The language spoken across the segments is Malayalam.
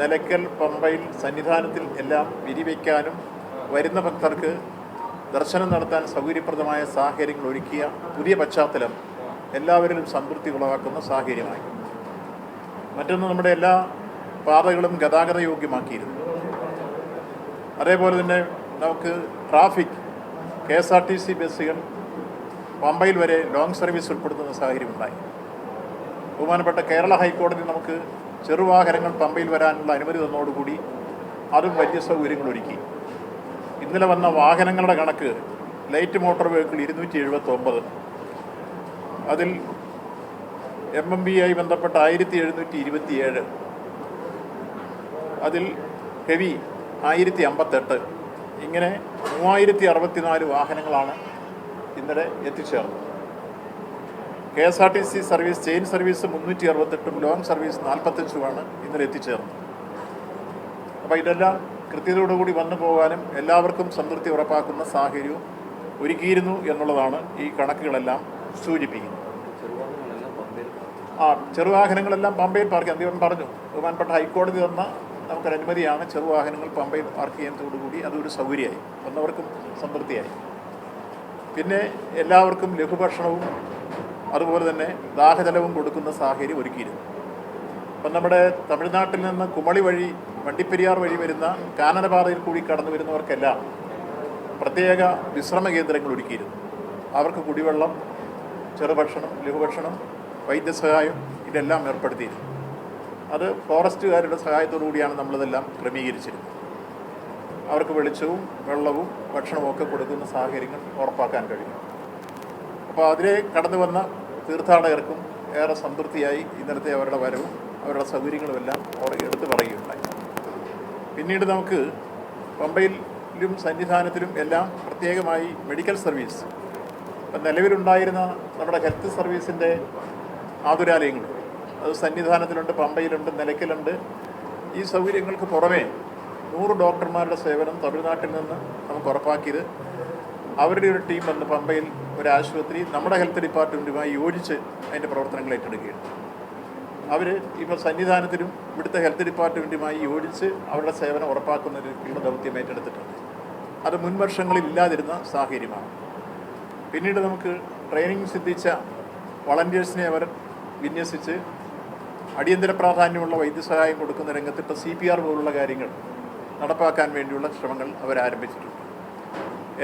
നിലയ്ക്കൽ പമ്പയിൽ സന്നിധാനത്തിൽ എല്ലാം വിരിവയ്ക്കാനും വരുന്ന ഭക്തർക്ക് ദർശനം നടത്താൻ സൗകര്യപ്രദമായ സാഹചര്യങ്ങൾ ഒരുക്കിയ പുതിയ പശ്ചാത്തലം എല്ലാവരിലും സംതൃപ്തി ഉളവാക്കുന്ന സാഹചര്യമായി. മറ്റൊന്ന്, നമ്മുടെ എല്ലാ പാതകളും ഗതാഗത യോഗ്യമാക്കിയിരുന്നു. അതേപോലെ തന്നെ നമുക്ക് ട്രാഫിക് KSRTC ബസ്സുകൾ പമ്പയിൽ വരെ ലോങ് സർവീസ് ഉൾപ്പെടുത്തുന്ന സാഹചര്യമുണ്ടായി. ബഹുമാനപ്പെട്ട കേരള ഹൈക്കോടതി നമുക്ക് ചെറുവാഹനങ്ങൾ പമ്പയിൽ വരാനുള്ള അനുമതി തന്നതോടുകൂടി അതും വലിയ സൗകര്യങ്ങൾ ഒരുക്കി. ഇന്നലെ വന്ന വാഹനങ്ങളുടെ കണക്ക് ലൈറ്റ് മോട്ടോർ വെഹിക്കിൾ 279, അതിൽ MMB ആയി ബന്ധപ്പെട്ട 1727, അതിൽ ഹെവി 1058, ഇങ്ങനെ 3064 വാഹനങ്ങളാണ് ഇന്നലെ എത്തിച്ചേർന്നത്. KSRTC service chain service 368, long service 45 ഇന്നലെ എത്തിച്ചേർന്നത്. അപ്പോൾ ഇതെല്ലാം കൃത്യതയോടുകൂടി വന്നു പോകാനും എല്ലാവർക്കും സംതൃപ്തി ഉറപ്പാക്കുന്ന സാഹചര്യവും ഒരുക്കിയിരുന്നു എന്നുള്ളതാണ് ഈ കണക്കുകളെല്ലാം സൂചിപ്പിക്കുന്നത്. ചെറുവാഹനങ്ങളെല്ലാം പമ്പയിൽ പാർക്ക് ചെയ്യാൻ അദ്ദേഹം പറഞ്ഞു. ബഹുമാനപ്പെട്ട ഹൈക്കോടതി തന്ന നമുക്കൊരു അനുമതിയാണ് ചെറുവാഹനങ്ങൾ പമ്പയിൽ പാർക്ക് ചെയ്യുന്നതോടുകൂടി അതൊരു സൗകര്യമായി, വന്നവർക്കും സംതൃപ്തിയായി. പിന്നെ എല്ലാവർക്കും ലഘുഭക്ഷണവും അതുപോലെ തന്നെ ദാഹജലവും കൊടുക്കുന്ന സാഹചര്യം ഒരുക്കിയിരുന്നു. അപ്പം നമ്മുടെ തമിഴ്നാട്ടിൽ നിന്ന് കുമളി വഴി വണ്ടിപ്പെരിയാർ വഴി വരുന്ന കാനനപാതയിൽ കൂടി കടന്നു വരുന്നവർക്കെല്ലാം പ്രത്യേക വിശ്രമ കേന്ദ്രങ്ങൾ ഒരുക്കിയിരുന്നു. അവർക്ക് കുടിവെള്ളം, ചെറുഭക്ഷണം, ലഘുഭക്ഷണം, വൈദ്യസഹായം ഇതെല്ലാം ഏർപ്പെടുത്തിയിരുന്നു. അത് ഫോറസ്റ്റുകാരുടെ സഹായത്തോടു കൂടിയാണ് നമ്മളിതെല്ലാം ക്രമീകരിച്ചിരുന്നത്. അവർക്ക് വെളിച്ചവും വെള്ളവും ഭക്ഷണവും ഒക്കെ കൊടുക്കുന്ന സാഹചര്യങ്ങൾ ഉറപ്പാക്കാൻ കഴിയും. അപ്പോൾ അതിലെ കടന്നു വന്ന തീർത്ഥാടകർക്കും ഏറെ സംതൃപ്തിയായി ഇന്നലത്തെ അവരുടെ വരവും അവരുടെ സൗകര്യങ്ങളുമെല്ലാം അവർ എടുത്തു പറയുകയുണ്ടായി. പിന്നീട് നമുക്ക് പമ്പയിലും സന്നിധാനത്തിലും എല്ലാം പ്രത്യേകമായി മെഡിക്കൽ സർവീസ്, നിലവിലുണ്ടായിരുന്ന നമ്മുടെ ഹെൽത്ത് സർവീസിൻ്റെ ആതുരാലയങ്ങൾ അത് സന്നിധാനത്തിലുണ്ട്, പമ്പയിലുണ്ട്, നിലയ്ക്കലുണ്ട്. ഈ സൗകര്യങ്ങൾക്ക് പുറമേ 100 ഡോക്ടർമാരുടെ സേവനം തമിഴ്നാട്ടിൽ നിന്ന് നമുക്ക് ഉറപ്പാക്കിയത് അവരുടെ ഒരു ടീം വന്ന് പമ്പയിൽ ഒരു ആശുപത്രി നമ്മുടെ ഹെൽത്ത് ഡിപ്പാർട്ട്മെൻറ്റുമായി യോജിച്ച് അതിൻ്റെ പ്രവർത്തനങ്ങൾ ഏറ്റെടുക്കുകയാണ്. അവർ ഇപ്പോൾ സന്നിധാനത്തിലും ഇവിടുത്തെ ഹെൽത്ത് ഡിപ്പാർട്ട്മെൻറ്റുമായി യോജിച്ച് അവരുടെ സേവനം ഉറപ്പാക്കുന്നതിനുള്ള ദൗത്യം ഏറ്റെടുത്തിട്ടുണ്ട്. അത് മുൻ വർഷങ്ങളിൽ ഇല്ലാതിരുന്ന സാഹചര്യമാണ്. പിന്നീട് നമുക്ക് ട്രെയിനിങ് സിദ്ധിച്ച വളണ്ടിയേഴ്സിനെ അവർ വിന്യസിച്ച് അടിയന്തര പ്രാധാന്യമുള്ള വൈദ്യസഹായം കൊടുക്കുന്ന രംഗത്തിട്ട് CPR പോലുള്ള കാര്യങ്ങൾ നടപ്പാക്കാൻ വേണ്ടിയുള്ള ശ്രമങ്ങൾ അവരാരംഭിച്ചിട്ടുണ്ട്.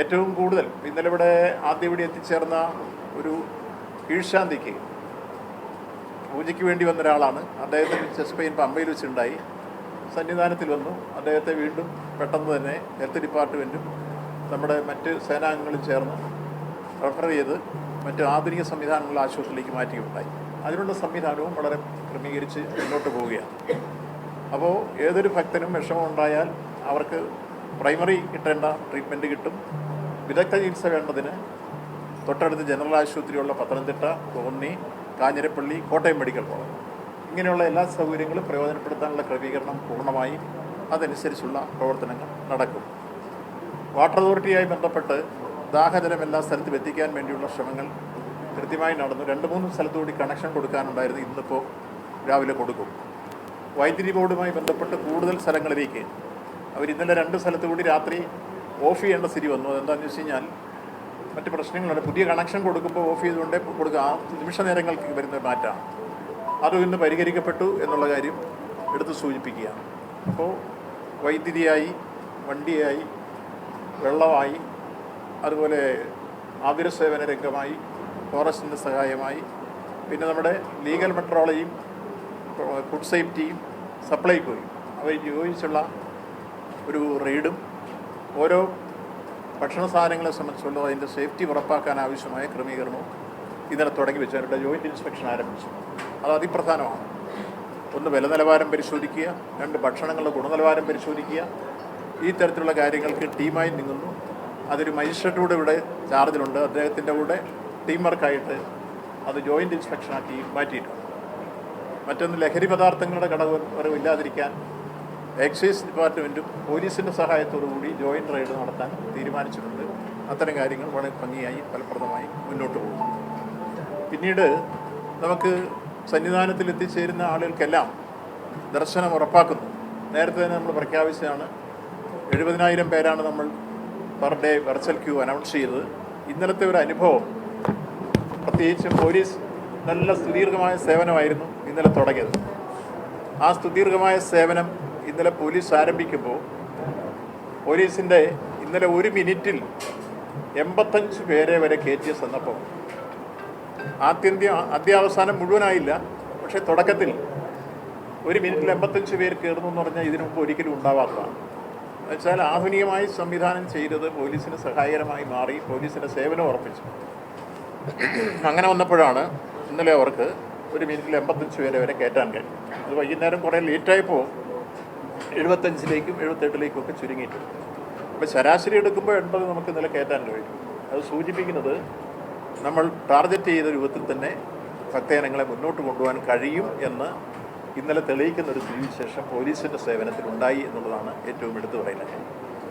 ഏറ്റവും കൂടുതൽ ഇന്നലെ ഇവിടെ ആദ്യം എത്തിച്ചേർന്ന ഒരു കീഴ്ശാന്തിക്ക് പൂജയ്ക്ക് വേണ്ടി വന്ന ഒരാളാണ്. അദ്ദേഹത്തിന് ചെസ്റ്റ് പെയിൻ പമ്പയിൽ വെച്ചുണ്ടായി, സന്നിധാനത്തിൽ വന്നു. അദ്ദേഹത്തെ വീണ്ടും പെട്ടെന്ന് തന്നെ ഹെൽത്ത് ഡിപ്പാർട്ട്മെൻറ്റും നമ്മുടെ മറ്റ് സേനാംഗങ്ങളും ചേർന്ന് റെഫർ ചെയ്ത് മറ്റ് ആധുനിക സംവിധാനങ്ങളുള്ള ആശുപത്രിയിലേക്ക് മാറ്റുകയുണ്ടായി. അതിനുള്ള സംവിധാനവും വളരെ ക്രമീകരിച്ച് മുന്നോട്ട് പോവുകയാണ്. അപ്പോൾ ഏതൊരു ഭക്തനും വിഷമം ഉണ്ടായാൽ അവർക്ക് പ്രൈമറി കിട്ടേണ്ട ട്രീറ്റ്മെൻറ്റ് കിട്ടും. വിദഗ്ധ ചികിത്സ വേണ്ടതിന് തൊട്ടടുത്ത് ജനറൽ ആശുപത്രിയുള്ള പത്തനംതിട്ട, കോന്നി, കാഞ്ഞിരപ്പള്ളി, കോട്ടയം മെഡിക്കൽ കോളേജ് ഇങ്ങനെയുള്ള എല്ലാ സൗകര്യങ്ങളും പ്രയോജനപ്പെടുത്താനുള്ള ക്രമീകരണം പൂർണ്ണമായി അതനുസരിച്ചുള്ള പ്രവർത്തനങ്ങൾ നടക്കും. വാട്ടർ അതോറിറ്റിയായി ബന്ധപ്പെട്ട് ദാഹജലം എല്ലാ സ്ഥലത്തും എത്തിക്കാൻ വേണ്ടിയുള്ള ശ്രമങ്ങൾ കൃത്യമായി നടന്നു. 2-3 സ്ഥലത്തുകൂടി കണക്ഷൻ കൊടുക്കാനുണ്ടായിരുന്നു, ഇന്നിപ്പോൾ രാവിലെ കൊടുക്കും. വൈദ്യുതി ബോർഡുമായി ബന്ധപ്പെട്ട് കൂടുതൽ സ്ഥലങ്ങളിലേക്ക് അവർ ഇന്നലെ 2 സ്ഥലത്തു കൂടി രാത്രി ഓഫ് ചെയ്യേണ്ട സ്ഥിതി വന്നു. അതെന്താണെന്ന് വെച്ച് കഴിഞ്ഞാൽ മറ്റ് പ്രശ്നങ്ങളുണ്ട്. പുതിയ കണക്ഷൻ കൊടുക്കുമ്പോൾ ഓഫ് ചെയ്തുകൊണ്ടേ കൊടുക്കുക, ആ നിമിഷ നേരങ്ങൾക്ക് വരുന്ന മാറ്റമാണ്. അതും ഇന്ന് പരിഹരിക്കപ്പെട്ടു എന്നുള്ള കാര്യം എടുത്ത് സൂചിപ്പിക്കുകയാണ്. അപ്പോൾ വൈദ്യുതിയായി, വണ്ടിയായി, വെള്ളമായി, അതുപോലെ ആതുര സേവന രംഗമായി, ഫോറസ്റ്റിൻ്റെ സഹായമായി, പിന്നെ നമ്മുടെ ലീഗൽ മെട്രോളജിയും ഫുഡ് സേഫ്റ്റിയും സപ്ലൈകോയും അവർ യോജിച്ചുള്ള ഒരു റെയ്ഡും ഓരോ ഭക്ഷണ സാധനങ്ങളെ സംബന്ധിച്ചുള്ള അതിൻ്റെ സേഫ്റ്റി ഉറപ്പാക്കാൻ ആവശ്യമായ ക്രമീകരണവും ഇന്നലെ തുടങ്ങി വെച്ച് അവരുടെ ജോയിൻറ്റ് ഇൻസ്പെക്ഷൻ ആരംഭിച്ചു. അത് അതിപ്രധാനമാണ്. 1 വില നിലവാരം പരിശോധിക്കുക, 2 ഭക്ഷണങ്ങളുടെ ഗുണനിലവാരം പരിശോധിക്കുക. ഈ തരത്തിലുള്ള കാര്യങ്ങൾക്ക് ടീമായി നീങ്ങുന്നു. അതൊരു മജിസ്ട്രേറ്റ് ഇവിടെ ചാർജിലുണ്ട്. അദ്ദേഹത്തിൻ്റെ കൂടെ ടീം വർക്കായിട്ട് അത് ജോയിൻറ്റ് ഇൻസ്പെക്ഷനാക്കി മാറ്റിയിട്ടുണ്ട്. മറ്റൊന്ന്, ലഹരി പദാർത്ഥങ്ങളുടെ കടവരവില്ലാതിരിക്കാൻ എക്സൈസ് ഡിപ്പാർട്ട്മെൻറ്റും പോലീസിൻ്റെ സഹായത്തോടുകൂടി ജോയിൻറ്റ് റെയ്ഡ് നടത്താൻ തീരുമാനിച്ചിട്ടുണ്ട്. അത്തരം കാര്യങ്ങൾ വളരെ ഭംഗിയായി ഫലപ്രദമായി മുന്നോട്ട് പോകും. പിന്നീട് നമുക്ക് സന്നിധാനത്തിൽ എത്തിച്ചേരുന്ന ആളുകൾക്കെല്ലാം ദർശനം ഉറപ്പാക്കുന്നു. നേരത്തെ തന്നെ നമ്മൾ പ്രഖ്യാപിച്ചതാണ്. 70,000 പേരാണ് നമ്മൾ per day virtual queue announce ചെയ്തത്. ഇന്നലത്തെ ഒരു അനുഭവം, പ്രത്യേകിച്ചും പോലീസ് നല്ല സുദീർഘമായ സേവനമായിരുന്നു ഇന്നലെ തുടങ്ങിയത്. ആ സുദീർഘമായ സേവനം ഇന്നലെ പോലീസ് ആരംഭിക്കുമ്പോൾ പോലീസിൻ്റെ ഇന്നലെ 1 മിനിറ്റിൽ 85 പേരെ വരെ കയറ്റിയ സന്ദർഭം. അത്യാവസാനം മുഴുവനായില്ല, പക്ഷേ തുടക്കത്തിൽ 1 മിനിറ്റിൽ 85 പേർ കയറുന്നു എന്ന് പറഞ്ഞാൽ ഇതിനു മുമ്പ് ഒരിക്കലും ഉണ്ടാവാത്തതാണ്. എന്നുവെച്ചാൽ ആധുനികമായി സംവിധാനം ചെയ്തത് പോലീസിന് സഹായകരമായി മാറി, പോലീസിൻ്റെ സേവനം ഉറപ്പിച്ചു. അങ്ങനെ വന്നപ്പോഴാണ് ഇന്നലെ അവർക്ക് 1 മിനിറ്റിൽ 85 പേരെ വരെ കയറ്റാൻ കഴിയും. അത് വൈകുന്നേരം കുറേ ലേറ്റായപ്പോൾ 75ലേക്കും 78ലേക്കും ഒക്കെ ചുരുങ്ങിയിട്ടുണ്ട്. അപ്പോൾ ശരാശരി എടുക്കുമ്പോൾ 80 നമുക്ക് ഇന്നലെ കയറ്റാൻ കഴിയും. അത് സൂചിപ്പിക്കുന്നത് നമ്മൾ ടാർഗറ്റ് ചെയ്ത രൂപത്തിൽ തന്നെ ഭക്തജനങ്ങളെ മുന്നോട്ട് കൊണ്ടുപോകാൻ കഴിയും എന്ന് ഇന്നലെ തെളിയിക്കുന്ന ഒരു സ്ഥിതിവിശേഷം പോലീസിൻ്റെ സേവനത്തിലുണ്ടായി എന്നുള്ളതാണ് ഏറ്റവും എടുത്തു പറയുന്നത്.